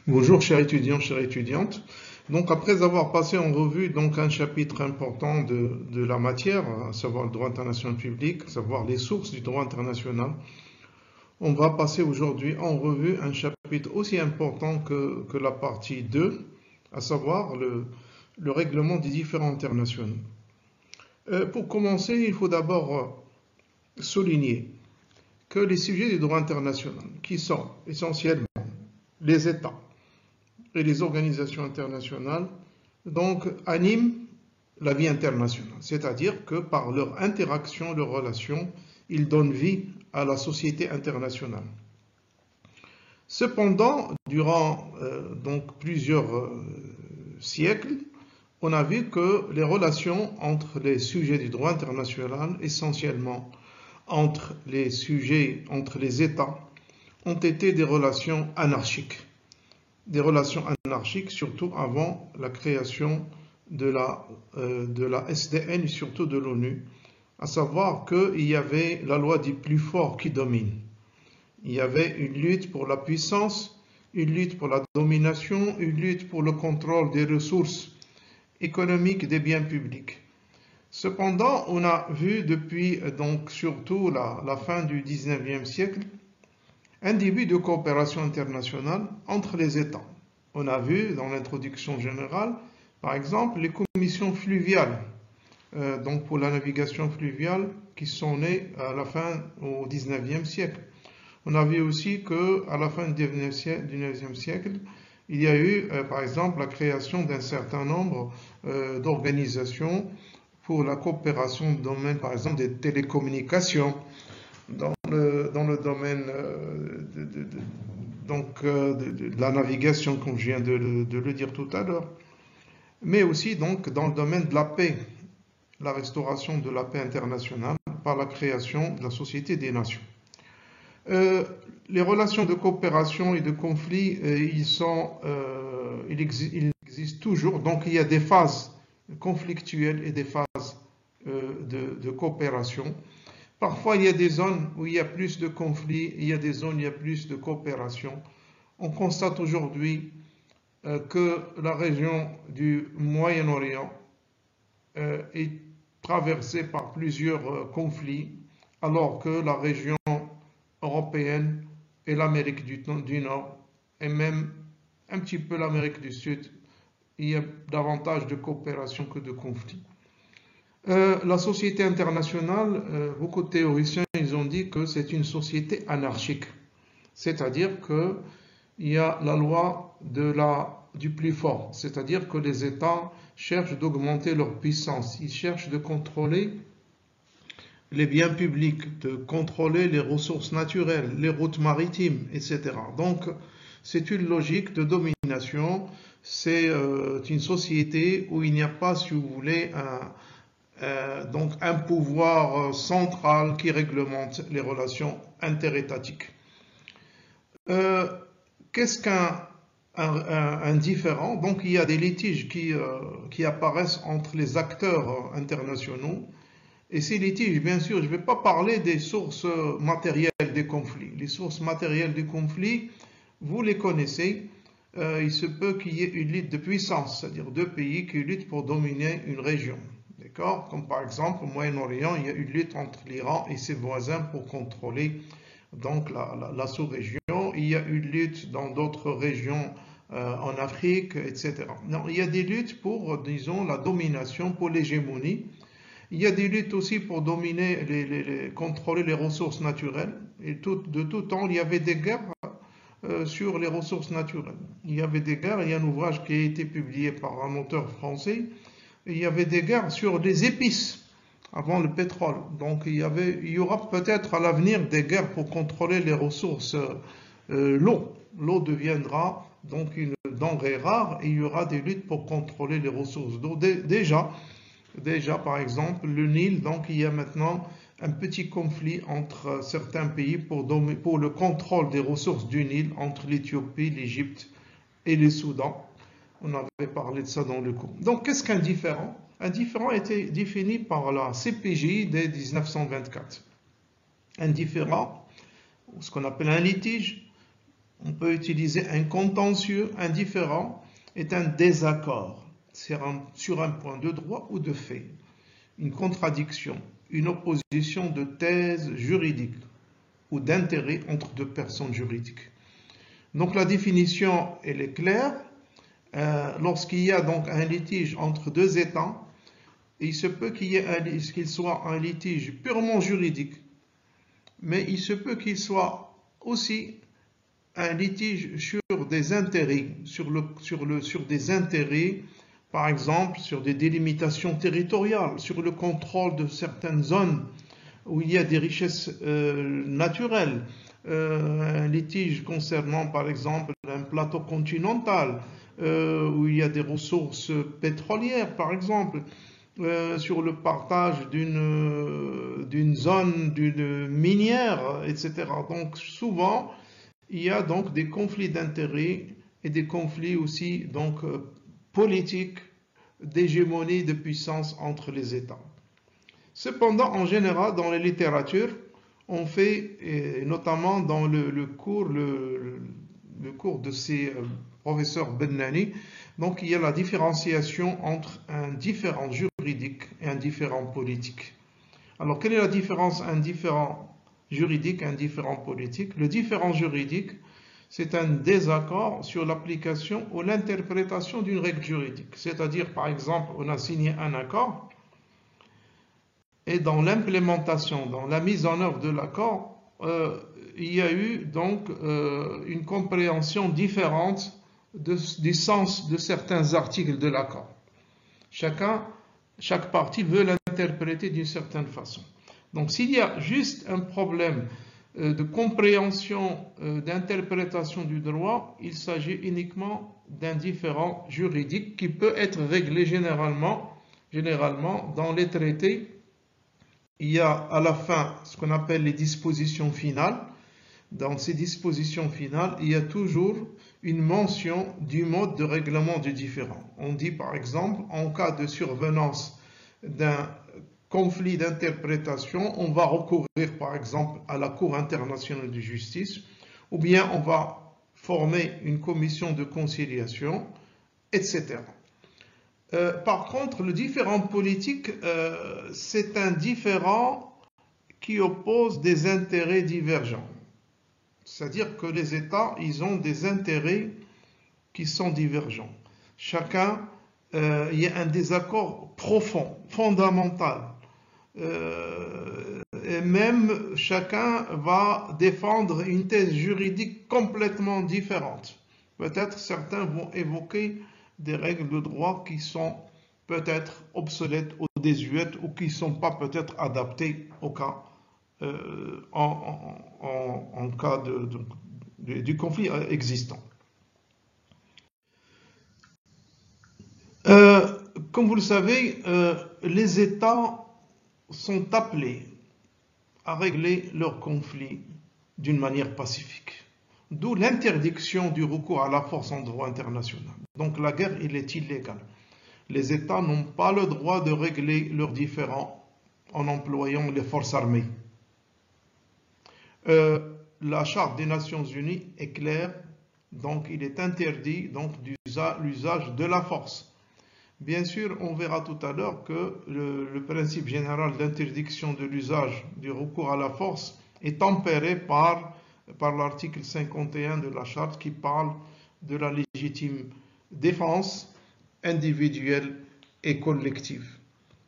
Bonjour chers étudiants, chères étudiantes. Donc après avoir passé en revue donc un chapitre important de la matière, à savoir le droit international public, à savoir les sources du droit international, on va passer aujourd'hui en revue un chapitre aussi important que la partie 2, à savoir le règlement des différends internationaux. Pour commencer, il faut d'abord souligner que les sujets du droit international, qui sont essentiellement les États, et les organisations internationales donc animent la vie internationale, c'est-à-dire que par leur interaction, leurs relations, ils donnent vie à la société internationale. Cependant, durant donc plusieurs siècles, on a vu que les relations entre les sujets du droit international, essentiellement entre les sujets, entre les États, ont été des relations anarchiques. Des relations anarchiques, surtout avant la création de la SDN et surtout de l'ONU, à savoir qu'il y avait la loi du plus fort qui domine. Il y avait une lutte pour la puissance, une lutte pour la domination, une lutte pour le contrôle des ressources économiques des biens publics. Cependant, on a vu depuis donc surtout la fin du XIXe siècle un début de coopération internationale entre les États. On a vu dans l'introduction générale, par exemple, les commissions fluviales, donc pour la navigation fluviale, qui sont nées à la fin au XIXe siècle. On a vu aussi qu'à la fin du XIXe siècle, il y a eu, par exemple, la création d'un certain nombre d'organisations pour la coopération dans le domaine, par exemple, des télécommunications, dans le domaine de la navigation, comme je viens de le dire tout à l'heure, mais aussi donc dans le domaine de la paix, la restauration de la paix internationale par la création de la Société des Nations. Les relations de coopération et de conflit, il existe toujours, donc il y a des phases conflictuelles et des phases de coopération. Parfois, il y a des zones où il y a plus de conflits, il y a des zones où il y a plus de coopération. On constate aujourd'hui que la région du Moyen-Orient est traversée par plusieurs conflits, alors que la région européenne et l'Amérique du Nord, et même un petit peu l'Amérique du Sud, il y a davantage de coopération que de conflits. La société internationale, beaucoup de théoriciens, ils ont dit que c'est une société anarchique. C'est-à-dire qu'il y a la loi du plus fort. C'est-à-dire que les États cherchent d'augmenter leur puissance. Ils cherchent de contrôler les biens publics, de contrôler les ressources naturelles, les routes maritimes, etc. Donc, c'est une logique de domination. C'est une société où il n'y a pas, si vous voulez, donc un pouvoir central qui réglemente les relations interétatiques. Qu'est-ce qu'un différend? Donc il y a des litiges qui apparaissent entre les acteurs internationaux. Et ces litiges, bien sûr, je ne vais pas parler des sources matérielles des conflits. Les sources matérielles du conflit, vous les connaissez. Il se peut qu'il y ait une lutte de puissance, c'est-à-dire deux pays qui luttent pour dominer une région. D'accord? Comme par exemple au Moyen-Orient, il y a une lutte entre l'Iran et ses voisins pour contrôler donc la sous-région. Il y a une lutte dans d'autres régions en Afrique, etc. Non, il y a des luttes pour, disons, la domination, pour l'hégémonie. Il y a des luttes aussi pour dominer, contrôler les ressources naturelles. Et de tout temps, il y avait des guerres sur les ressources naturelles. Il y avait des guerres, il y a un ouvrage qui a été publié par un auteur français. Il y avait des guerres sur les épices avant le pétrole. Donc il y aura peut-être à l'avenir des guerres pour contrôler les ressources, l'eau. L'eau deviendra donc une denrée rare et il y aura des luttes pour contrôler les ressources d'eau. Déjà, par exemple, le Nil, donc il y a maintenant un petit conflit entre certains pays pour le contrôle des ressources du Nil entre l'Éthiopie, l'Égypte et le Soudan. On avait parlé de ça dans le cours. Donc, qu'est-ce qu'un différend? Un différend a été défini par la CPJ dès 1924. Un différend, ce qu'on appelle un litige, On peut utiliser un contentieux indifférent est un désaccord sur un point de droit ou de fait, une contradiction, une opposition de thèse juridique ou d'intérêt entre deux personnes juridiques. Donc la définition, elle est claire. Lorsqu'il y a donc un litige entre deux États, il se peut qu'il soit un litige purement juridique, mais il se peut qu'il soit aussi un litige sur des intérêts, sur des intérêts, par exemple sur des délimitations territoriales, sur le contrôle de certaines zones où il y a des richesses naturelles, un litige concernant par exemple un plateau continental où il y a des ressources pétrolières par exemple, sur le partage d'une zone d'une minière, etc. Donc souvent il y a donc des conflits d'intérêts et des conflits aussi donc politiques d'hégémonie de puissance entre les États. Cependant, en général, dans les littératures, on fait, et notamment dans le cours de ces professeurs Bennani, donc il y a la différenciation entre un différend juridique et un différend politique. Alors, quelle est la différence entre un différend juridique et un différend politique? Le différend juridique, c'est un désaccord sur l'application ou l'interprétation d'une règle juridique. C'est-à-dire, par exemple, on a signé un accord, et dans l'implémentation, dans la mise en œuvre de l'accord, il y a eu donc une compréhension différente du sens de certains articles de l'accord. Chaque partie veut l'interpréter d'une certaine façon. Donc s'il y a juste un problème de compréhension, d'interprétation du droit, il s'agit uniquement d'un différend juridique qui peut être réglé généralement dans les traités. Il y a à la fin ce qu'on appelle les dispositions finales. Dans ces dispositions finales, il y a toujours une mention du mode de règlement du différend. On dit par exemple, en cas de survenance d'un conflit d'interprétation, on va recourir par exemple à la Cour internationale de justice, ou bien on va former une commission de conciliation, etc. Par contre, le différend politique, c'est un différend qui oppose des intérêts divergents. C'est-à-dire que les États, ils ont des intérêts qui sont divergents. Il y a un désaccord profond, fondamental. Et même chacun va défendre une thèse juridique complètement différente. Peut-être certains vont évoquer des règles de droit qui sont peut-être obsolètes ou désuètes ou qui ne sont pas peut-être adaptées au cas, en cas du conflit existant. Comme vous le savez, les États sont appelés à régler leurs conflits d'une manière pacifique. D'où l'interdiction du recours à la force en droit international. Donc la guerre, elle est illégale. Les États n'ont pas le droit de régler leurs différends en employant les forces armées. La Charte des Nations Unies est claire, donc il est interdit l'usage de la force. Bien sûr, on verra tout à l'heure que le principe général d'interdiction de l'usage du recours à la force est tempéré par l'article 51 de la Charte qui parle de la légitime défense individuelle et collective.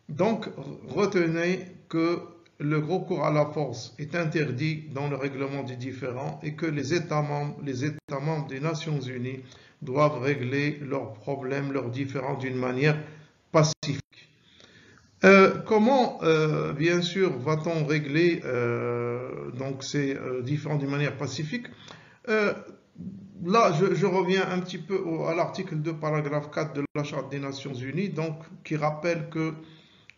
Donc, retenez que le recours à la force est interdit dans le règlement des différends et que les États membres des Nations Unies doivent régler leurs problèmes, leurs différends d'une manière pacifique. Comment, bien sûr, va-t-on régler ces différends d'une manière pacifique? Là, je reviens un petit peu à l'article 2, paragraphe 4 de la Charte des Nations Unies, qui rappelle que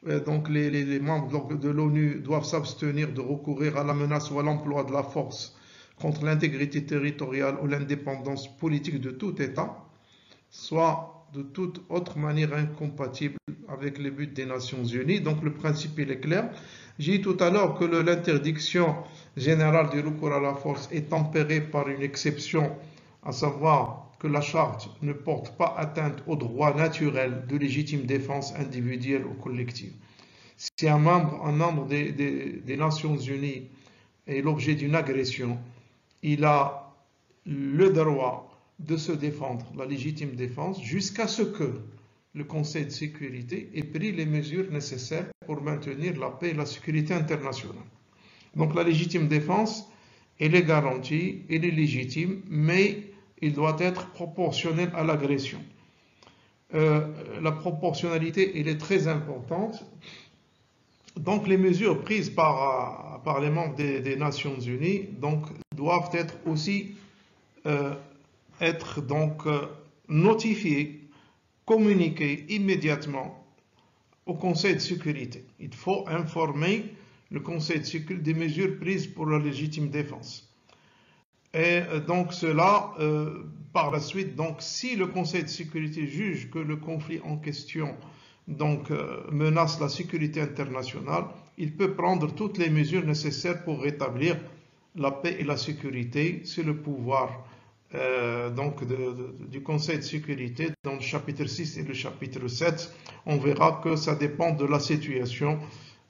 les membres de l'ONU doivent s'abstenir de recourir à la menace ou à l'emploi de la force contre l'intégrité territoriale ou l'indépendance politique de tout État, soit de toute autre manière incompatible avec les buts des Nations Unies. Donc le principe il est clair. J'ai dit tout à l'heure que l'interdiction générale du recours à la force est tempérée par une exception, à savoir que la charte ne porte pas atteinte au droit naturel de légitime défense individuelle ou collective. Si un membre des Nations Unies est l'objet d'une agression, il a le droit de se défendre, la légitime défense, jusqu'à ce que le Conseil de sécurité ait pris les mesures nécessaires pour maintenir la paix et la sécurité internationale. Donc la légitime défense, elle est garantie, elle est légitime, mais il doit être proportionnel à l'agression. La proportionnalité, elle est très importante. Donc les mesures prises par les membres des Nations Unies doivent être aussi notifiées, communiquées immédiatement au Conseil de sécurité. Il faut informer le Conseil de sécurité des mesures prises pour la légitime défense. Et donc cela, par la suite, si le Conseil de sécurité juge que le conflit en question menace la sécurité internationale, il peut prendre toutes les mesures nécessaires pour rétablir la paix et la sécurité. C'est le pouvoir du Conseil de sécurité. Dans le chapitre 6 et le chapitre 7, on verra que ça dépend de la situation.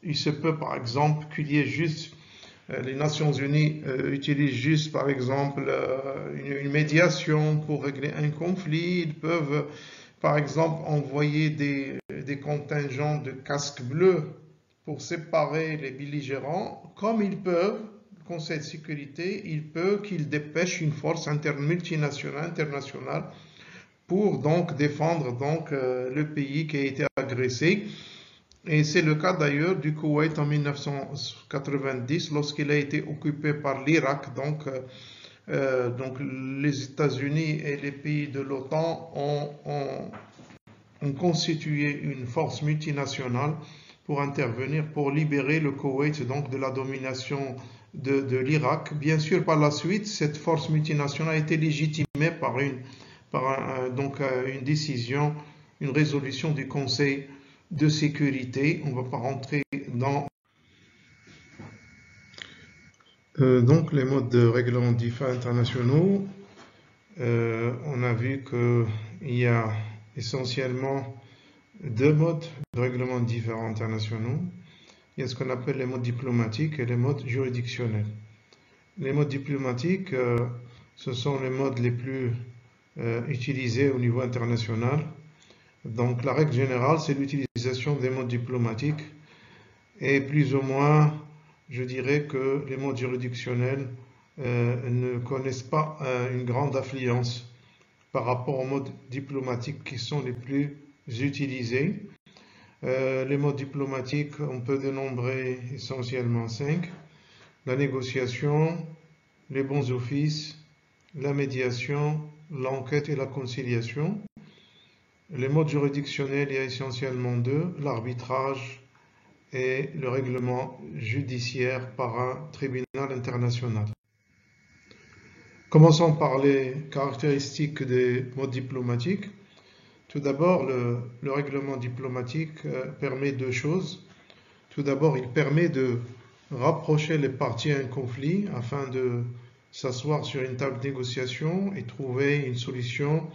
Il se peut par exemple qu'il y ait juste, les Nations Unies utilisent juste par exemple une médiation pour régler un conflit. Ils peuvent par exemple envoyer des contingents de casques bleus pour séparer les belligérants, comme ils peuvent, le Conseil de sécurité, il peut qu'il dépêche une force multinationale, internationale, pour défendre le pays qui a été agressé. Et c'est le cas d'ailleurs du Koweït en 1990, lorsqu'il a été occupé par l'Irak. Les États-Unis et les pays de l'OTAN ont constitué une force multinationale pour intervenir, pour libérer le Koweït de la domination de l'Irak. Bien sûr, par la suite, cette force multinationale a été légitimée par une décision, une résolution du Conseil de sécurité. On ne va pas rentrer dans les modes de règlement d'IFA internationaux. On a vu qu'il y a essentiellement deux modes de règlement différents internationaux. Il y a ce qu'on appelle les modes diplomatiques et les modes juridictionnels. Les modes diplomatiques, ce sont les modes les plus utilisés au niveau international. Donc la règle générale, c'est l'utilisation des modes diplomatiques, et plus ou moins, je dirais que les modes juridictionnels ne connaissent pas une grande affluence par rapport aux modes diplomatiques qui sont les plus utilisés. Les modes diplomatiques, on peut dénombrer essentiellement 5. La négociation, les bons offices, la médiation, l'enquête et la conciliation. Les modes juridictionnels, il y a essentiellement 2, l'arbitrage et le règlement judiciaire par un tribunal international. Commençons par les caractéristiques des modes diplomatiques. Tout d'abord, le règlement diplomatique permet 2 choses. Tout d'abord, il permet de rapprocher les parties à un conflit afin de s'asseoir sur une table de négociation et trouver une solution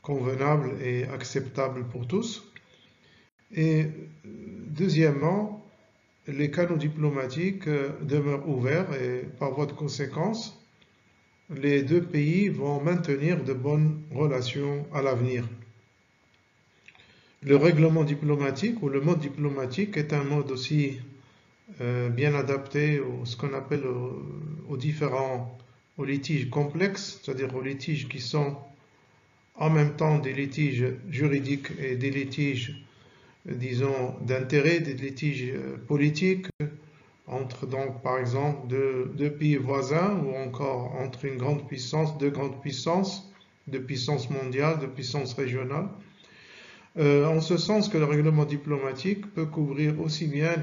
convenable et acceptable pour tous. Et deuxièmement, les canaux diplomatiques demeurent ouverts et par voie de conséquence, les 2 pays vont maintenir de bonnes relations à l'avenir. Le règlement diplomatique ou le mode diplomatique est un mode aussi bien adapté ce qu'on appelle aux litiges complexes, c'est-à-dire aux litiges qui sont en même temps des litiges juridiques et des litiges, disons, d'intérêt, des litiges politiques entre, par exemple, deux pays voisins ou encore entre une grande puissance, 2 grandes puissances, de puissance mondiale, de puissance régionale. En ce sens que le règlement diplomatique peut couvrir aussi bien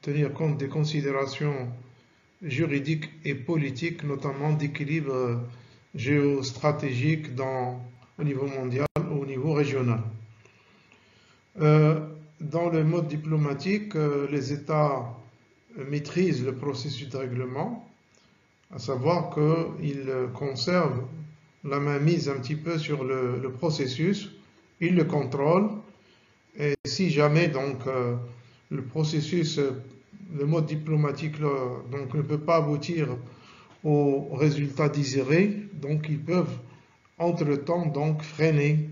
tenir compte des considérations juridiques et politiques, notamment d'équilibre géostratégique au niveau mondial ou au niveau régional. dans le mode diplomatique, les États maîtrisent le processus de règlement, à savoir qu'ils conservent la mainmise un petit peu sur le processus, ils le contrôlent, et si jamais donc le processus, le mode diplomatique donc, ne peut pas aboutir au résultat désiré, donc ils peuvent entre-temps donc freiner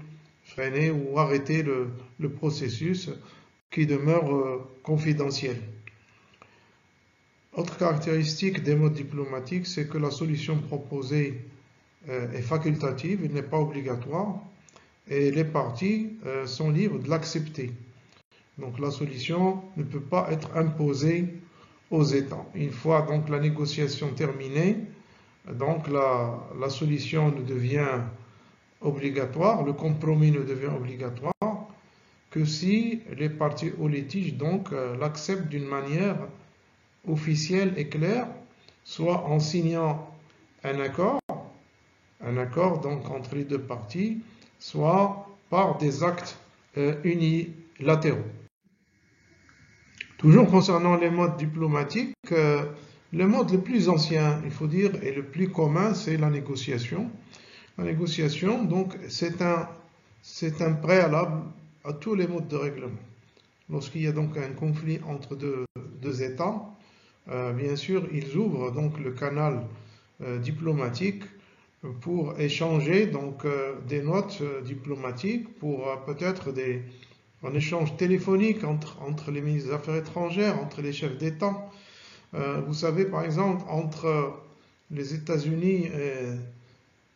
ou arrêter le processus qui demeure confidentiel. Autre caractéristique des modes diplomatiques, c'est que la solution proposée est facultative, elle n'est pas obligatoire, et les parties sont libres de l'accepter. Donc la solution ne peut pas être imposée aux États. Une fois donc la négociation terminée, donc la solution ne devient obligatoire, le compromis ne devient obligatoire que si les parties au litige donc l'acceptent d'une manière officielle et claire, soit en signant un accord donc entre les deux parties, soit par des actes unilatéraux. Toujours concernant les modes diplomatiques, le mode le plus ancien, il faut dire, et le plus commun, c'est la négociation. La négociation, donc, c'est un préalable à tous les modes de règlement. Lorsqu'il y a donc un conflit entre deux États, bien sûr, ils ouvrent donc le canal diplomatique pour échanger donc des notes diplomatiques, pour peut-être un échange téléphonique entre les ministres des Affaires étrangères, entre les chefs d'État. Vous savez, par exemple, entre les États-Unis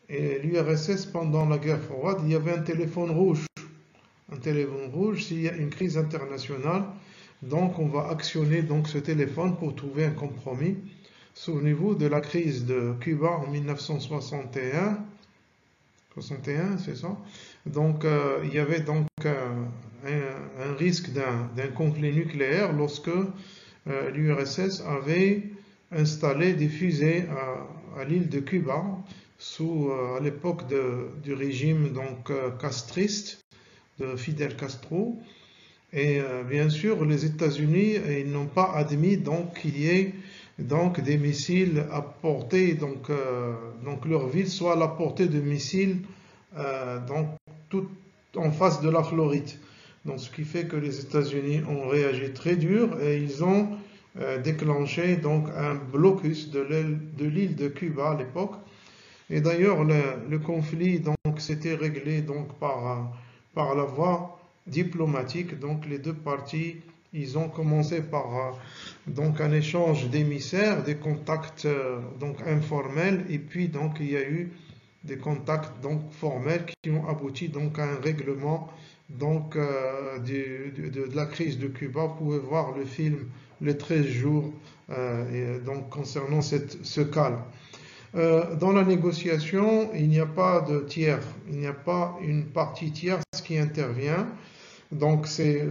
et l'URSS pendant la guerre froide, il y avait un téléphone rouge. Un téléphone rouge, s'il y a une crise internationale, donc on va actionner donc ce téléphone pour trouver un compromis. Souvenez-vous de la crise de Cuba en 1961, c'est ça. Donc il y avait donc un risque d'un conflit nucléaire lorsque l'URSS avait installé des fusées à l'île de Cuba à l'époque du régime donc castriste de Fidel Castro. Et bien sûr, les États-Unis n'ont pas admis donc qu'il y ait donc des missiles à portée, donc leur ville soit à la portée de missiles donc tout en face de la Floride. Donc ce qui fait que les États-Unis ont réagi très dur et ils ont déclenché donc un blocus de l'île de Cuba à l'époque. Et d'ailleurs le conflit donc s'était réglé donc par la voie diplomatique. Donc les deux parties, ils ont commencé par donc un échange d'émissaires, des contacts donc informels, et puis donc il y a eu des contacts donc formels qui ont abouti donc à un règlement donc de la crise de Cuba. Vous pouvez voir le film Les 13 jours donc concernant ce cas-là. Dans la négociation, il n'y a pas de tiers, il n'y a pas une partie tierce qui intervient. Donc c'est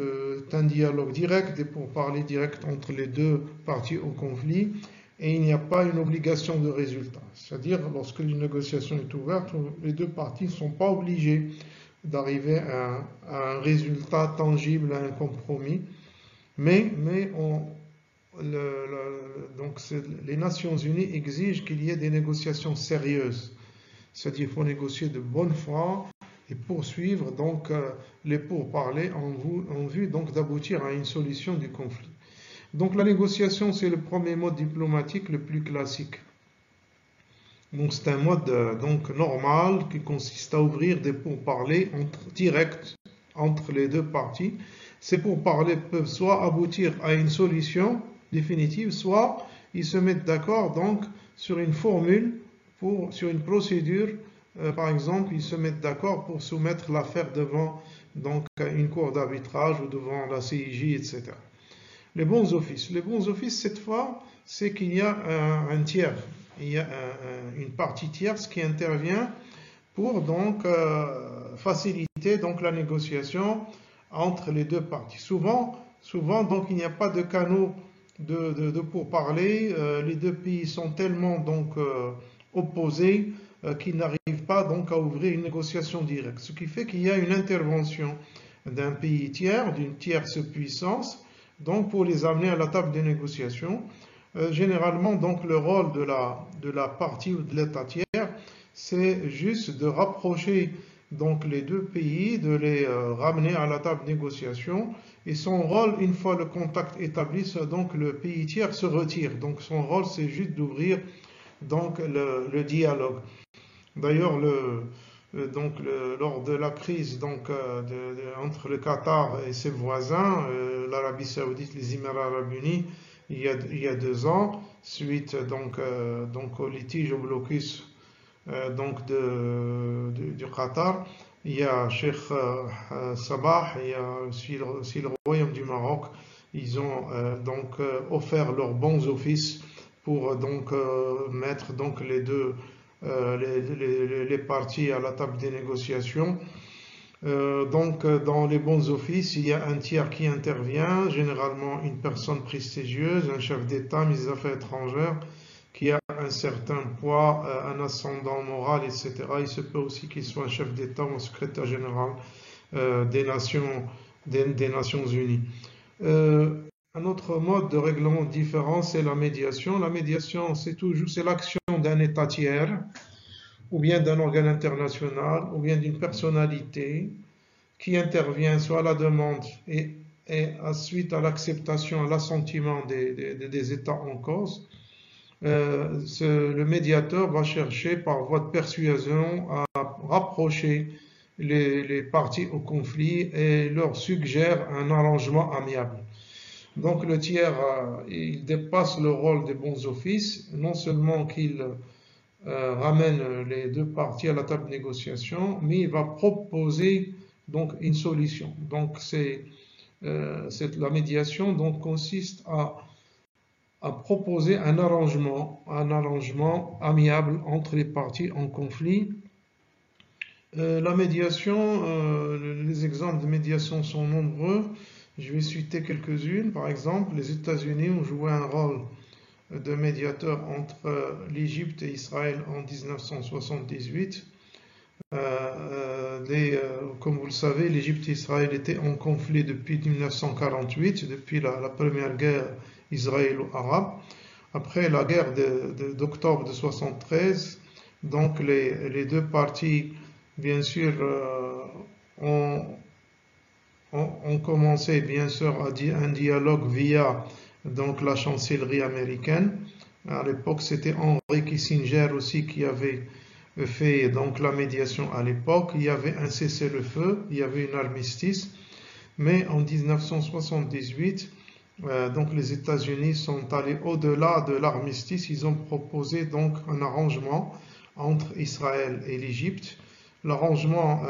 un dialogue direct, des pourparlers directs entre les deux parties au conflit, et il n'y a pas une obligation de résultat. C'est-à-dire, lorsque une négociation est ouverte, les deux parties ne sont pas obligées d'arriver à un résultat tangible, à un compromis, mais donc les Nations Unies exigent qu'il y ait des négociations sérieuses. C'est-à-dire qu'il faut négocier de bonne foi et poursuivre donc les pourparlers en vue donc d'aboutir à une solution du conflit. Donc la négociation, c'est le premier mode diplomatique le plus classique. Donc c'est un mode donc normal qui consiste à ouvrir des pourparlers directs entre les deux parties. Ces pourparlers peuvent soit aboutir à une solution définitive, soit ils se mettent d'accord donc sur une formule, sur une procédure. Par exemple, ils se mettent d'accord pour soumettre l'affaire devant donc une cour d'arbitrage ou devant la CIJ, etc. Les bons offices. Les bons offices, cette fois, c'est qu'il y a un tiers. Il y a une partie tierce qui intervient pour donc faciliter donc la négociation entre les deux parties. Souvent donc il n'y a pas de canaux de pourparlers. Les deux pays sont tellement donc opposés qu'ils n'arrivent pas donc à ouvrir une négociation directe. Ce qui fait qu'il y a une intervention d'un pays tiers, d'une tierce puissance, donc pour les amener à la table des négociations. Généralement, donc, le rôle de la partie ou de l'État tiers, c'est juste de rapprocher donc les deux pays, de les ramener à la table de négociation. Et son rôle, une fois le contact établi, donc le pays tiers se retire. Donc son rôle, c'est juste d'ouvrir donc le dialogue. D'ailleurs, lors de la crise donc, entre le Qatar et ses voisins, l'Arabie Saoudite, les Émirats Arabes Unis, il y a 2 ans, suite donc au litige, au blocus donc du Qatar, il y a Sheikh Sabah, il y a aussi le Royaume du Maroc. Ils ont donc offert leurs bons offices pour donc mettre donc les parties à la table des négociations. Donc dans les bons offices, il y a un tiers qui intervient, généralement une personne prestigieuse, un chef d'État, ministre des Affaires étrangères, qui a un certain poids, un ascendant moral, etc. Il se peut aussi qu'il soit un chef d'État ou un secrétaire général des Nations Unies. Un autre mode de règlement différent, c'est la médiation. La médiation, c'est l'action d'un État tiers, ou bien d'un organe international, ou bien d'une personnalité qui intervient soit à la demande et suite à l'acceptation, à l'assentiment des États en cause. Le médiateur va chercher par voie de persuasion à rapprocher les parties au conflit et leur suggère un arrangement amiable. Donc le tiers, il dépasse le rôle des bons offices, non seulement qu'il ramène les deux parties à la table de négociation, mais il va proposer donc une solution. Donc la médiation donc consiste à proposer un arrangement amiable entre les parties en conflit. La médiation, les exemples de médiation sont nombreux. Je vais citer quelques-unes. Par exemple, les États-Unis ont joué un rôle de médiateur entre l'Égypte et Israël en 1978. Comme vous le savez, l'Égypte et Israël étaient en conflit depuis 1948, depuis la première guerre israélo-arabe. Après la guerre d'octobre de 1973, donc les deux parties, bien sûr, ont commencé bien sûr un dialogue via donc la chancellerie américaine. À l'époque, c'était Henry Kissinger aussi qui avait fait donc la médiation à l'époque. Il y avait un cessez-le-feu, il y avait un armistice, mais en 1978, donc les États-Unis sont allés au-delà de l'armistice. Ils ont proposé donc un arrangement entre Israël et l'Égypte. L'arrangement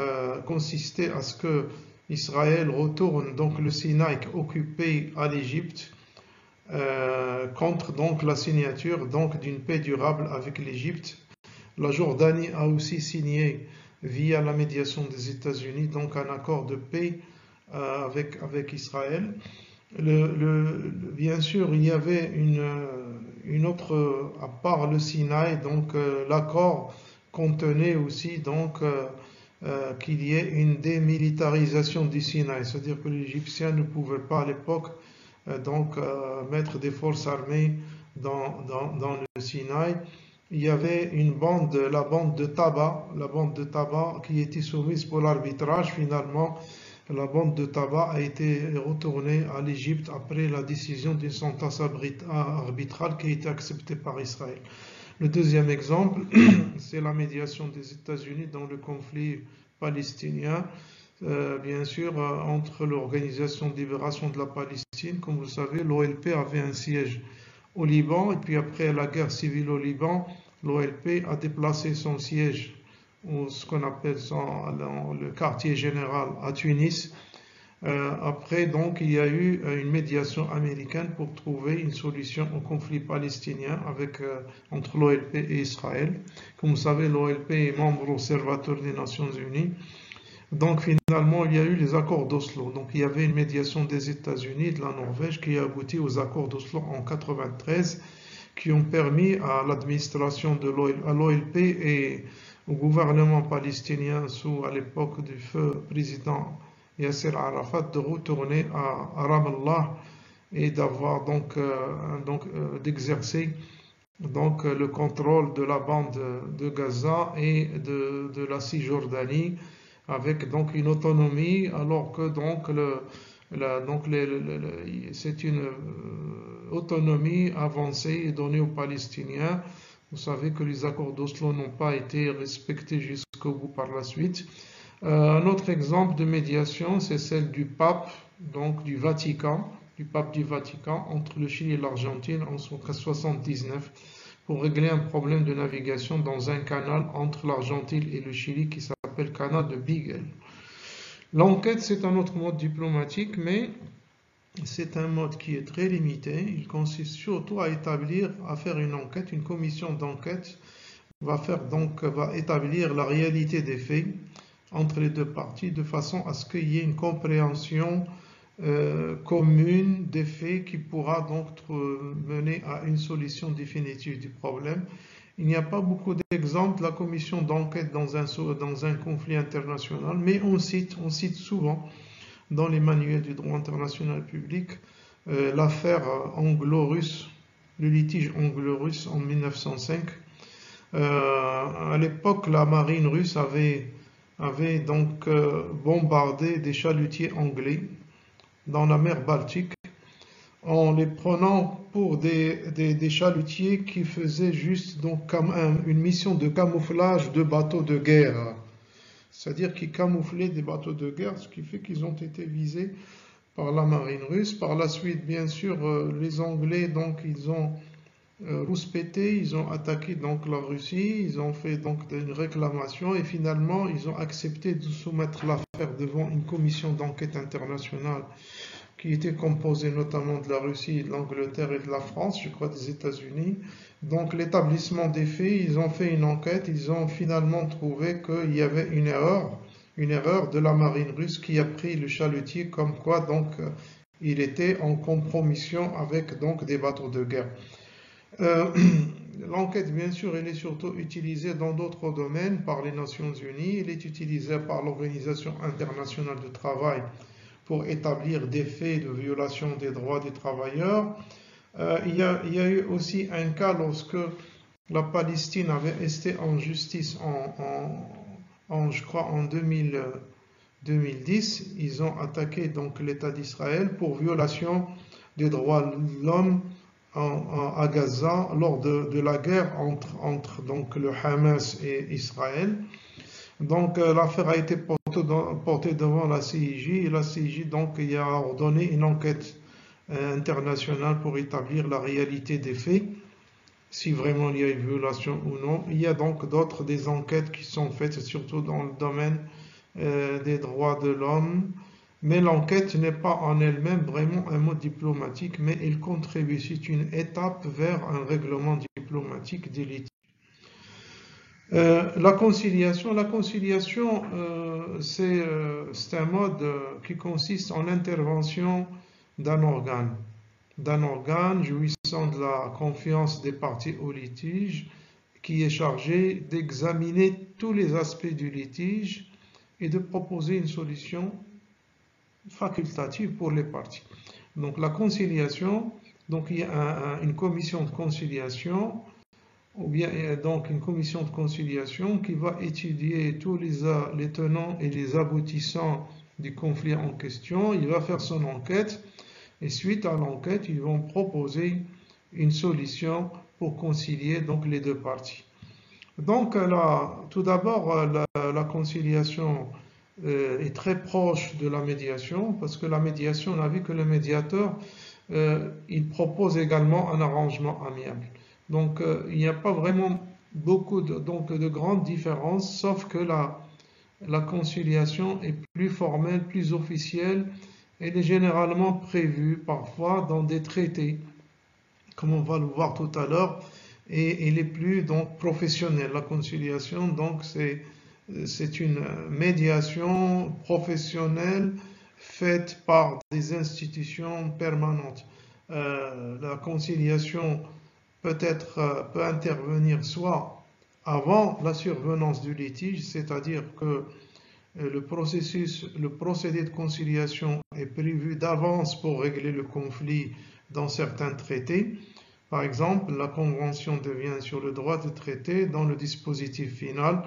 consistait à ce que Israël retourne donc le Sinaï occupé à l'Égypte contre donc la signature donc d'une paix durable avec l'Égypte. La Jordanie a aussi signé via la médiation des États-Unis donc un accord de paix avec Israël. Bien sûr, il y avait une autre, à part le Sinaï, donc l'accord contenait aussi donc qu'il y ait une démilitarisation du Sinaï, c'est-à-dire que les Égyptiens ne pouvaient pas à l'époque mettre des forces armées dans le Sinaï. Il y avait la bande de tabac qui était soumise pour l'arbitrage. Finalement, la bande de tabac a été retournée à l'Égypte après la décision d'une sentence arbitrale qui a été acceptée par Israël. Le deuxième exemple, c'est la médiation des États-Unis dans le conflit palestinien, bien sûr, entre l'Organisation de libération de la Palestine. Comme vous le savez, l'OLP avait un siège au Liban, et puis après la guerre civile au Liban, l'OLP a déplacé son siège, ou ce qu'on appelle le quartier général, à Tunis. Après, donc, il y a eu une médiation américaine pour trouver une solution au conflit palestinien entre l'OLP et Israël. Comme vous savez, l'OLP est membre observateur des Nations Unies. Donc, finalement, il y a eu les accords d'Oslo. Donc, il y avait une médiation des États-Unis et de la Norvège qui a abouti aux accords d'Oslo en 1993, qui ont permis à l'administration à l'OLP et au gouvernement palestinien à l'époque du feu président Yasser Arafat de retourner à Ramallah et d'avoir d'exercer le contrôle de la bande de Gaza et de la Cisjordanie avec donc une autonomie, alors que c'est une autonomie avancée et donnée aux Palestiniens. Vous savez que les accords d'Oslo n'ont pas été respectés jusqu'au bout par la suite. Un autre exemple de médiation, c'est celle du pape, donc du pape du Vatican, entre le Chili et l'Argentine en 1979, pour régler un problème de navigation dans un canal entre l'Argentine et le Chili qui s'appelle le canal de Beagle. L'enquête, c'est un autre mode diplomatique, mais c'est un mode qui est très limité. Il consiste surtout à faire une enquête. Une commission d'enquête va établir la réalité des faits entre les deux parties de façon à ce qu'il y ait une compréhension commune des faits qui pourra donc mener à une solution définitive du problème. Il n'y a pas beaucoup d'exemples de la commission d'enquête dans un conflit international, mais on cite souvent dans les manuels du droit international public l'affaire anglo-russe, le litige anglo-russe en 1905. À l'époque, la marine russe avait bombardé des chalutiers anglais dans la mer Baltique en les prenant pour des chalutiers qui faisaient juste comme une mission de camouflage de bateaux de guerre. C'est-à-dire qu'ils camouflaient des bateaux de guerre, ce qui fait qu'ils ont été visés par la marine russe. Par la suite, bien sûr, les Anglais, ils ont rouspété, ils ont attaqué la Russie, ils ont fait une réclamation et finalement, ils ont accepté de soumettre l'affaire devant une commission d'enquête internationale qui était composée notamment de la Russie, de l'Angleterre et de la France, je crois des États-Unis. Donc l'établissement des faits, ils ont fait une enquête, ils ont finalement trouvé qu'il y avait une erreur de la marine russe qui a pris le chalutier comme quoi il était en compromission avec des bateaux de guerre. L'enquête, bien sûr, elle est surtout utilisée dans d'autres domaines par les Nations Unies, elle est utilisée par l'Organisation internationale du travail pour établir des faits de violation des droits des travailleurs. Il y a eu aussi un cas lorsque la Palestine avait été en justice je crois en 2010. Ils ont attaqué l'État d'Israël pour violation des droits de l'homme à Gaza lors de la guerre entre le Hamas et Israël. L'affaire a été portée devant la CIJ et la CIJ y a ordonné une enquête internationale pour établir la réalité des faits, si vraiment il y a une violation ou non. Il y a des enquêtes qui sont faites, surtout dans le domaine des droits de l'homme, mais l'enquête n'est pas en elle-même vraiment un mode diplomatique, mais elle contribue, c'est une étape vers un règlement diplomatique des litiges. La conciliation, c'est un mode qui consiste en l'intervention d'un organe jouissant de la confiance des parties au litige, qui est chargé d'examiner tous les aspects du litige et de proposer une solution facultative pour les parties. Donc la conciliation, il y a une commission de conciliation, ou bien une commission de conciliation qui va étudier tous les tenants et les aboutissants du conflit en question. Il va faire son enquête et suite à l'enquête, ils vont proposer une solution pour concilier les deux parties. Tout d'abord, la conciliation est très proche de la médiation, parce que la médiation, on a vu que le médiateur, il propose également un arrangement amiable. Il n'y a pas vraiment beaucoup de grandes différences, sauf que la conciliation est plus formelle, plus officielle. Elle est généralement prévue parfois dans des traités, comme on va le voir tout à l'heure, et elle est plus professionnelle. La conciliation, c'est une médiation professionnelle faite par des institutions permanentes. La conciliation peut intervenir soit avant la survenance du litige, c'est-à-dire que le procédé de conciliation est prévu d'avance pour régler le conflit dans certains traités. Par exemple, la Convention de Vienne sur le droit de traité, dont le dispositif final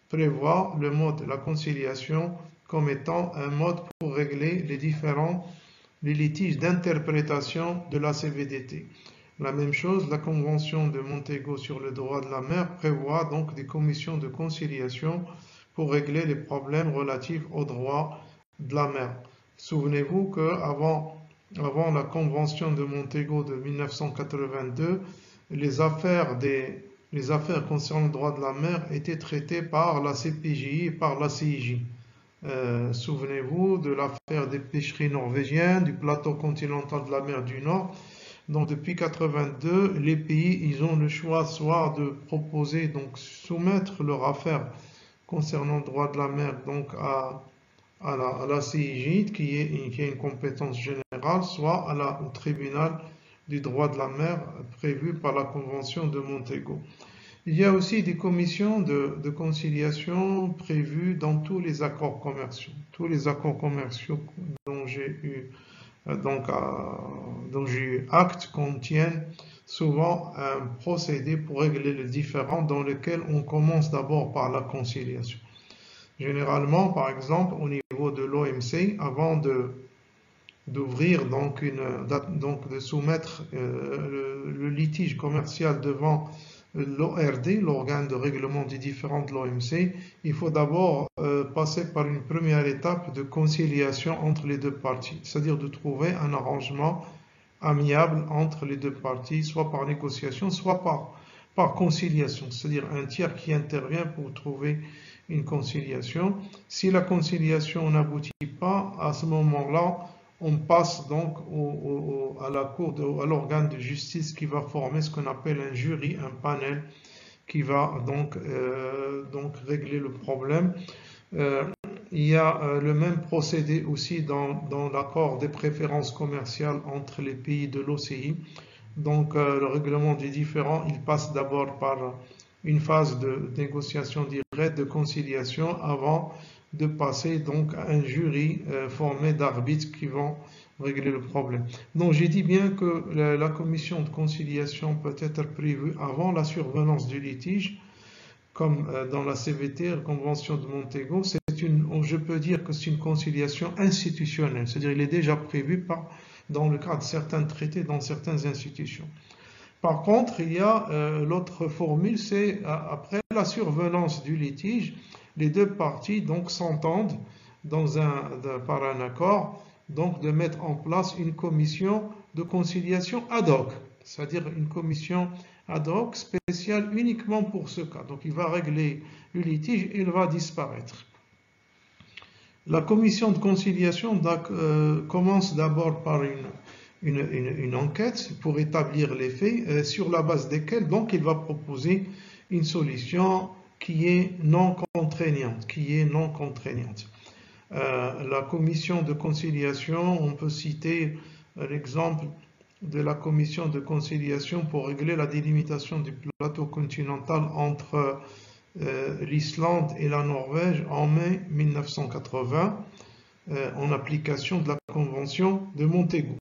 prévoit le mode de la conciliation comme étant un mode pour régler les litiges d'interprétation de la CVDT. La même chose, la Convention de Montego sur le droit de la mer prévoit donc des commissions de conciliation pour régler les problèmes relatifs au droit de la mer. Souvenez-vous qu'avant la Convention de Montego de 1982, les affaires concernant le droit de la mer étaient traitées par la CPJ et par la CIJ. Souvenez-vous de l'affaire des pêcheries norvégiennes, du plateau continental de la mer du Nord. Donc depuis 1982, les pays ils ont le choix soit de proposer, donc soumettre leur affaire concernant le droit de la mer donc à la CIJ qui a une compétence générale, soit au tribunal du droit de la mer prévu par la Convention de Montego. Il y a aussi des commissions de conciliation prévues dans tous les accords commerciaux. Tous les accords commerciaux dont j'ai eu acte contiennent souvent un procédé pour régler les différends dans lequel on commence d'abord par la conciliation. Généralement, par exemple, au niveau de l'OMC, avant d'ouvrir de soumettre le litige commercial devant l'ORD, l'organe de règlement des différends de l'OMC, il faut d'abord passer par une première étape de conciliation entre les deux parties, c'est-à-dire de trouver un arrangement amiable entre les deux parties, soit par négociation, soit par conciliation, c'est-à-dire un tiers qui intervient pour trouver une conciliation. Si la conciliation n'aboutit pas, à ce moment-là, on passe donc à l'organe de justice qui va former ce qu'on appelle un jury, un panel, qui va donc régler le problème. Il y a le même procédé aussi dans l'accord des préférences commerciales entre les pays de l'OCI. Donc le règlement des différends, il passe d'abord par une phase de négociation directe, de conciliation, avant de passer donc à un jury formé d'arbitres qui vont régler le problème. Donc j'ai dit bien que la commission de conciliation peut être prévue avant la survenance du litige, comme dans la CVT, la Convention de Montego. Je peux dire que c'est une conciliation institutionnelle, c'est-à-dire il est déjà prévu dans le cadre de certains traités, dans certaines institutions. Par contre, il y a l'autre formule, c'est après la survenance du litige, les deux parties donc s'entendent par un accord donc de mettre en place une commission de conciliation ad hoc, c'est-à-dire une commission ad hoc spéciale uniquement pour ce cas. Donc il va régler le litige et il va disparaître. La commission de conciliation commence d'abord par une enquête pour établir les faits sur la base desquels donc il va proposer une solution qui est non contraignante. La commission de conciliation, on peut citer l'exemple de la commission de conciliation pour régler la délimitation du plateau continental entre l'Islande et la Norvège en mai 1980 en application de la Convention de Montego.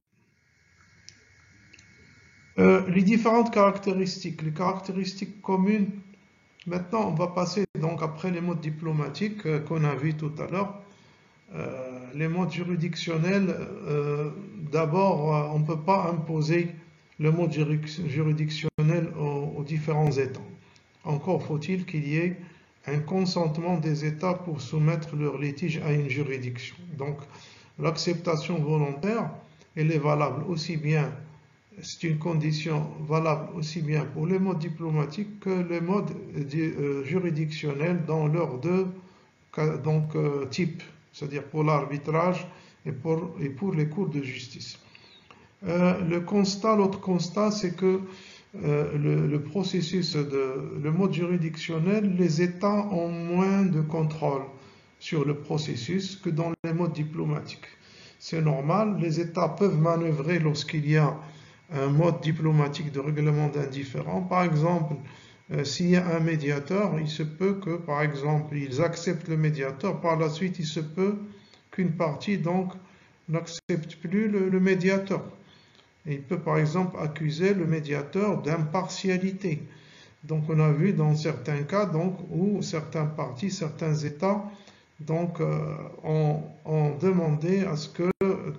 Les différentes caractéristiques, les caractéristiques communes. Maintenant, on va passer donc après les modes diplomatiques qu'on a vus tout à l'heure. Les modes juridictionnels, d'abord, on ne peut pas imposer le mode juridictionnel aux différents États. Encore faut-il qu'il y ait un consentement des États pour soumettre leur litige à une juridiction. Donc, l'acceptation volontaire, elle est valable aussi bien, c'est une condition valable aussi bien pour les modes diplomatiques que les modes juridictionnels dans leurs deux types, c'est-à-dire pour l'arbitrage et pour les cours de justice. L'autre constat, c'est que le mode juridictionnel, les États ont moins de contrôle sur le processus que dans les modes diplomatiques. C'est normal, les États peuvent manœuvrer lorsqu'il y a un mode diplomatique de règlement d'indifférents. Par exemple, S'il y a un médiateur, il se peut que, par exemple, ils acceptent le médiateur. Par la suite, il se peut qu'une partie, donc, n'accepte plus le médiateur. Et il peut, par exemple, accuser le médiateur d'impartialité. Donc, on a vu dans certains cas, donc, où certains partis, certains États, donc, ont demandé à ce que,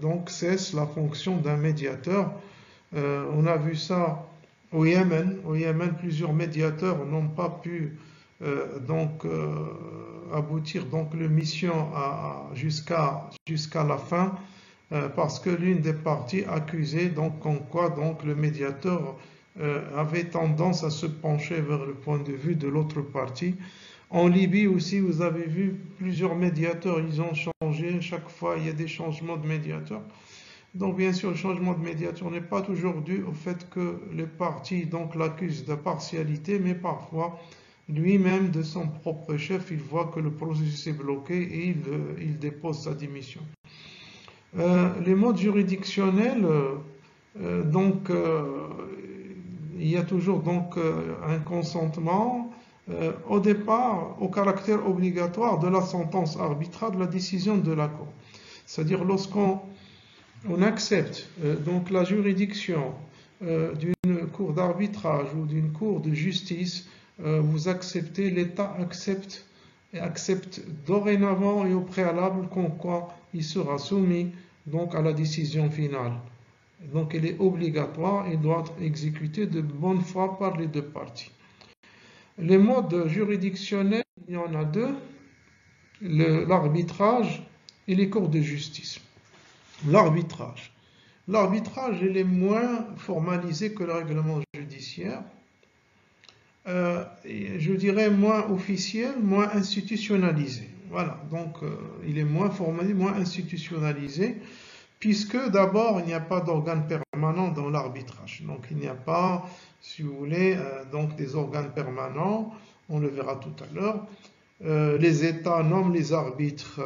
donc, cesse la fonction d'un médiateur. On a vu ça au Yémen. Au Yémen, plusieurs médiateurs n'ont pas pu aboutir donc la mission jusqu'à la fin parce que l'une des parties accusait donc comme quoi donc le médiateur avait tendance à se pencher vers le point de vue de l'autre partie. En Libye aussi, vous avez vu plusieurs médiateurs, ils ont changé, chaque fois il y a des changements de médiateurs. Donc bien sûr, le changement de médiateur n'est pas toujours dû au fait que les partis donc l'accusent de partialité, mais parfois lui-même de son propre chef, il voit que le processus est bloqué et il dépose sa démission. Les modes juridictionnels, il y a toujours donc un consentement au départ au caractère obligatoire de la sentence arbitrale de la décision de la Cour. C'est-à-dire lorsqu'on accepte donc la juridiction d'une cour d'arbitrage ou d'une cour de justice, vous acceptez, l'État accepte dorénavant et au préalable qu'en quoi il sera soumis donc à la décision finale. Donc elle est obligatoire et doit être exécutée de bonne foi par les deux parties. Les modes juridictionnels, il y en a deux, l'arbitrage et les cours de justice. L'arbitrage, il est moins formalisé que le règlement judiciaire. Je dirais moins officiel, moins institutionnalisé. Voilà, donc il est moins formalisé, moins institutionnalisé, puisque d'abord il n'y a pas d'organe permanent dans l'arbitrage. Donc il n'y a pas, si vous voulez, donc des organes permanents, on le verra tout à l'heure. Les États nomment les arbitres,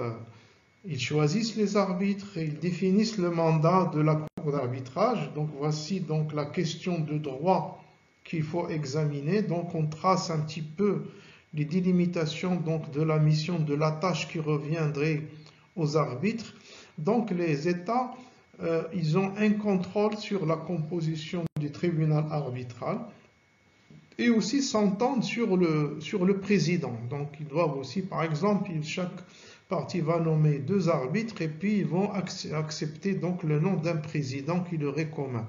ils choisissent les arbitres et ils définissent le mandat de la cour d'arbitrage. Donc voici donc la question de droit qu'il faut examiner. Donc on trace un petit peu les délimitations donc de la mission, de la tâche qui reviendrait aux arbitres. Donc les États, ils ont un contrôle sur la composition du tribunal arbitral et aussi s'entendent sur le président. Donc ils doivent aussi, par exemple, chaque partie va nommer 2 arbitres et puis ils vont accepter donc le nom d'un président qui leur est commun.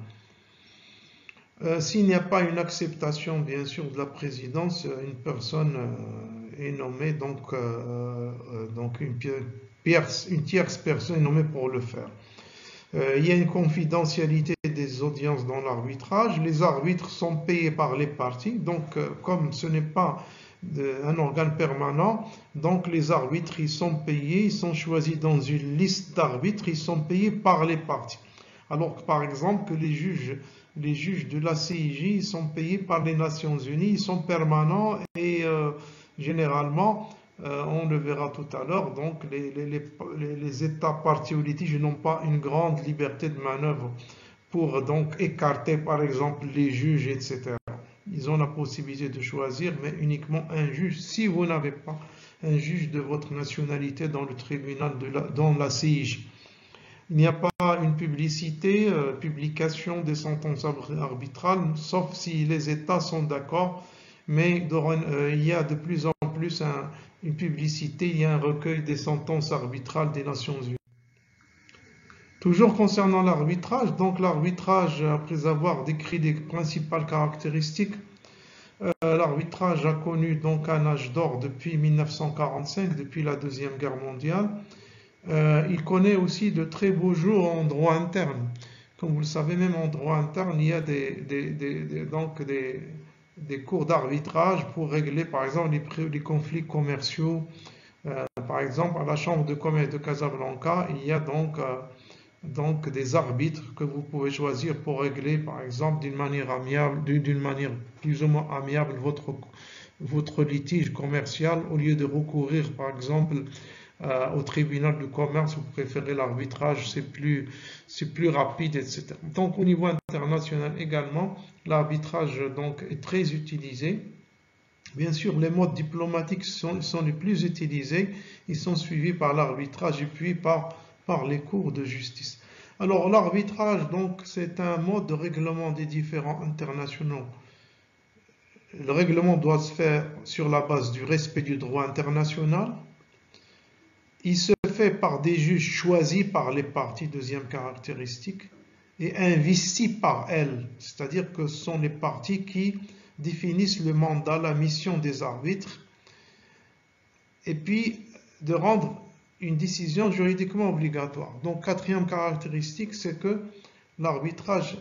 S'il n'y a pas une acceptation, bien sûr, de la présidence, une personne est nommée, donc une tierce personne est nommée pour le faire. Il y a une confidentialité des audiences dans l'arbitrage. Les arbitres sont payés par les parties, donc comme ce n'est pas un organe permanent, donc les arbitres ils sont payés, ils sont choisis dans une liste d'arbitres, ils sont payés par les parties. Alors que par exemple que les juges de la CIJ sont payés par les Nations Unies, ils sont permanents et généralement, on le verra tout à l'heure, donc les États partis au litige n'ont pas une grande liberté de manœuvre pour donc écarter par exemple les juges, etc. Ils ont la possibilité de choisir, mais uniquement un juge. Si vous n'avez pas un juge de votre nationalité dans le tribunal, dans la CIJ. Il n'y a pas une publication des sentences arbitrales, sauf si les États sont d'accord, mais il y a de plus en plus une publicité, il y a un recueil des sentences arbitrales des Nations Unies. Toujours concernant l'arbitrage, donc l'arbitrage, après avoir décrit les principales caractéristiques, l'arbitrage a connu donc un âge d'or depuis 1945, depuis la Deuxième Guerre mondiale. Il connaît aussi de très beaux jours en droit interne. Comme vous le savez, même en droit interne, il y a des cours d'arbitrage pour régler, par exemple, les conflits commerciaux. Par exemple, à la Chambre de commerce de Casablanca, il y a donc des arbitres que vous pouvez choisir pour régler, par exemple, d'une manière plus ou moins amiable votre litige commercial, au lieu de recourir, par exemple, au tribunal de commerce, vous préférez l'arbitrage, c'est plus rapide, etc. Donc au niveau international également, l'arbitrage donc est très utilisé. Bien sûr, les modes diplomatiques sont les plus utilisés. Ils sont suivis par l'arbitrage et puis par les cours de justice. Alors, l'arbitrage, donc, c'est un mode de règlement des différends internationaux. Le règlement doit se faire sur la base du respect du droit international. Il se fait par des juges choisis par les parties, deuxième caractéristique, et investis par elles, c'est-à-dire que ce sont les parties qui définissent le mandat, la mission des arbitres, et puis de rendre une décision juridiquement obligatoire. Donc, quatrième caractéristique, c'est que l'arbitrage,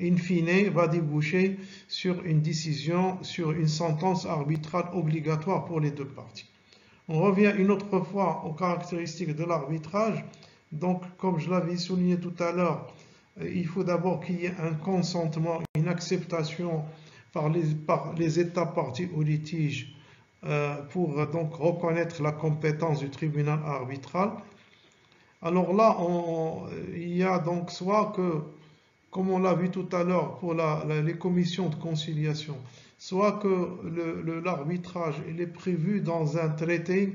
in fine, va déboucher sur une décision, sur une sentence arbitrale obligatoire pour les deux parties. On revient une autre fois aux caractéristiques de l'arbitrage. Donc, comme je l'avais souligné tout à l'heure, il faut d'abord qu'il y ait un consentement, une acceptation par les États partis au litige pour donc reconnaître la compétence du tribunal arbitral. Alors là, il y a donc soit que, comme on l'a vu tout à l'heure pour les commissions de conciliation, soit que l'arbitrage est prévu dans un traité,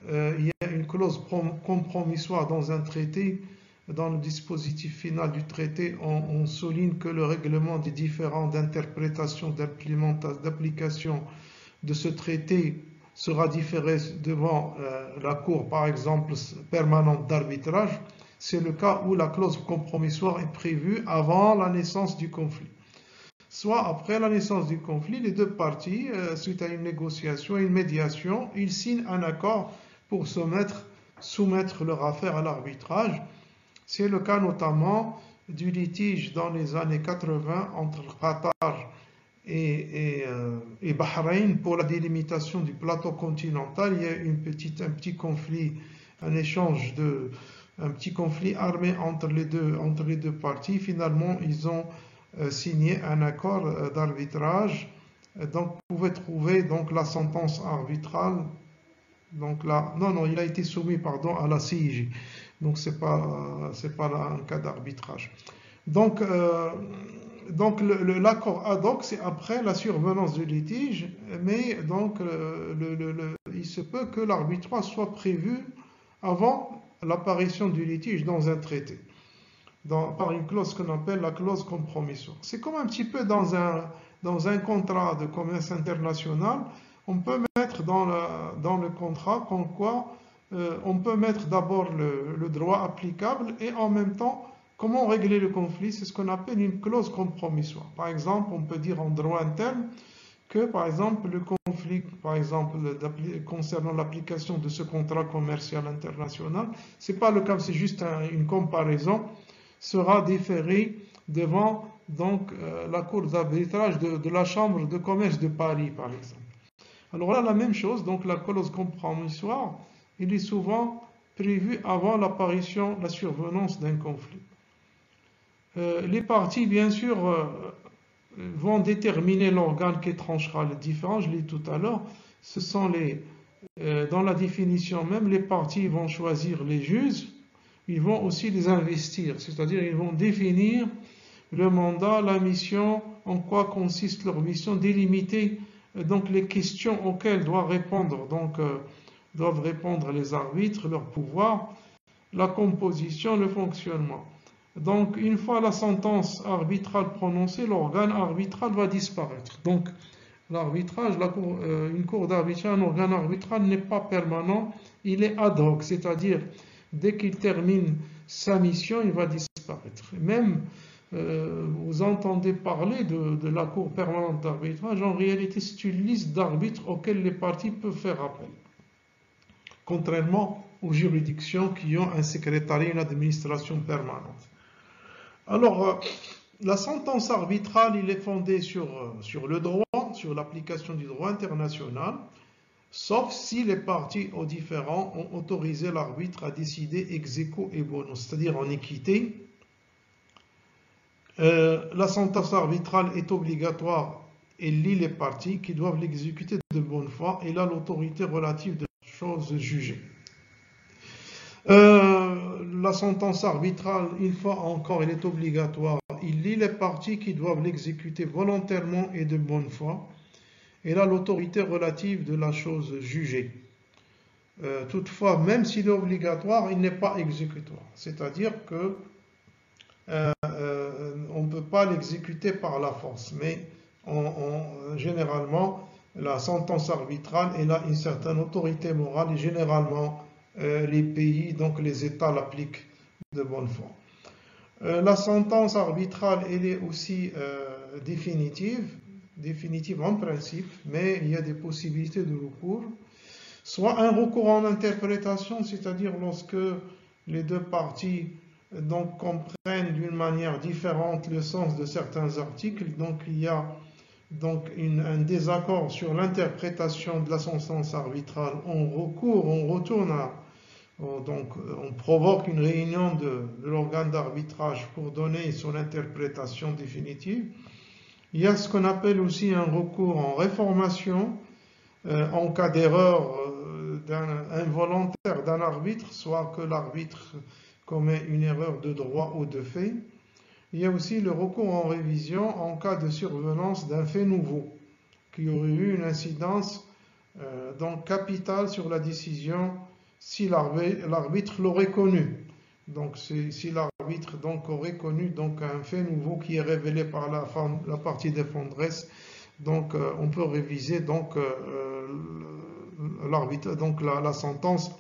il y a une clause compromissoire dans un traité. Dans le dispositif final du traité, on souligne que le règlement des différends d'interprétation, d'application de ce traité sera différé devant la Cour, par exemple, permanente d'arbitrage. C'est le cas où la clause compromissoire est prévue avant la naissance du conflit. Soit après la naissance du conflit, les deux parties, suite à une négociation, une médiation, ils signent un accord pour soumettre leur affaire à l'arbitrage. C'est le cas notamment du litige dans les années 80 entre Qatar et Bahreïn pour la délimitation du plateau continental. Il y a eu un petit conflit, un petit conflit armé entre les deux parties. Finalement, ils ont signé un accord d'arbitrage. Donc, vous pouvez trouver donc la sentence arbitrale. Donc là, non, il a été soumis, à la CIJ. Donc c'est pas là un cas d'arbitrage. Donc l'accord ad hoc, c'est après la survenance du litige, mais donc il se peut que l'arbitrage soit prévu avant l'apparition du litige dans un traité, par une clause qu'on appelle la clause compromissoire. C'est comme un petit peu dans un contrat de commerce international. On peut mettre dans le contrat comme quoi on peut mettre d'abord le droit applicable et en même temps comment régler le conflit. C'est ce qu'on appelle une clause compromissoire. Par exemple, on peut dire en droit interne que par exemple le conflit, par exemple concernant l'application de ce contrat commercial international, c'est pas le cas, c'est juste une comparaison, sera déféré devant donc la cour d'arbitrage de la chambre de commerce de Paris, par exemple. Alors là, la même chose, donc la clause compromissoire, il est souvent prévu avant l'apparition, la survenance d'un conflit. Les parties, bien sûr, vont déterminer l'organe qui tranchera les différends. Je l'ai dit tout à l'heure. Ce sont dans la définition même, les parties vont choisir les juges. Ils vont aussi les investir, c'est-à-dire ils vont définir le mandat, la mission, en quoi consiste leur mission, délimiter donc les questions auxquelles doivent répondre les arbitres, leur pouvoir, la composition, le fonctionnement. Donc, une fois la sentence arbitrale prononcée, l'organe arbitral va disparaître. Donc, l'arbitrage, une cour d'arbitrage, un organe arbitral n'est pas permanent, il est ad hoc, c'est-à-dire dès qu'il termine sa mission, il va disparaître. Même, vous entendez parler de la cour permanente d'arbitrage, en réalité, c'est une liste d'arbitres auxquels les parties peuvent faire appel. Contrairement aux juridictions qui ont un secrétariat, une administration permanente. Alors, la sentence arbitrale, il est fondée sur le droit, sur l'application du droit international, sauf si les parties aux différends ont autorisé l'arbitre à décider ex aequo et bono, c'est-à-dire en équité. La sentence arbitrale est obligatoire et lie les parties qui doivent l'exécuter de bonne foi et là l'autorité relative de la chose jugée. La sentence arbitrale, une fois encore, elle est obligatoire. Il lie les parties qui doivent l'exécuter volontairement et de bonne foi. il a l'autorité relative de la chose jugée. Toutefois, même s'il est obligatoire, il n'est pas exécutoire. C'est-à-dire que on ne peut pas l'exécuter par la force, mais généralement, la sentence arbitrale, elle a une certaine autorité morale et généralement, les pays, donc les États l'appliquent de bonne foi. La sentence arbitrale, elle est aussi définitive en principe, mais il y a des possibilités de recours. Soit un recours en interprétation, c'est-à-dire lorsque les deux parties donc comprennent d'une manière différente le sens de certains articles, donc il y a donc un désaccord sur l'interprétation de la sentence arbitrale, on retourne donc on provoque une réunion de l'organe d'arbitrage pour donner son interprétation définitive. Il y a ce qu'on appelle aussi un recours en réformation en cas d'erreur involontaire d'un arbitre, soit que l'arbitre commet une erreur de droit ou de fait. Il y a aussi le recours en révision en cas de survenance d'un fait nouveau qui aurait eu une incidence donc capitale sur la décision si l'arbitre l'aurait connu. Donc si l'arbitre donc aurait connu donc un fait nouveau qui est révélé par la partie défenderesse, donc on peut réviser donc l'arbitre, donc la sentence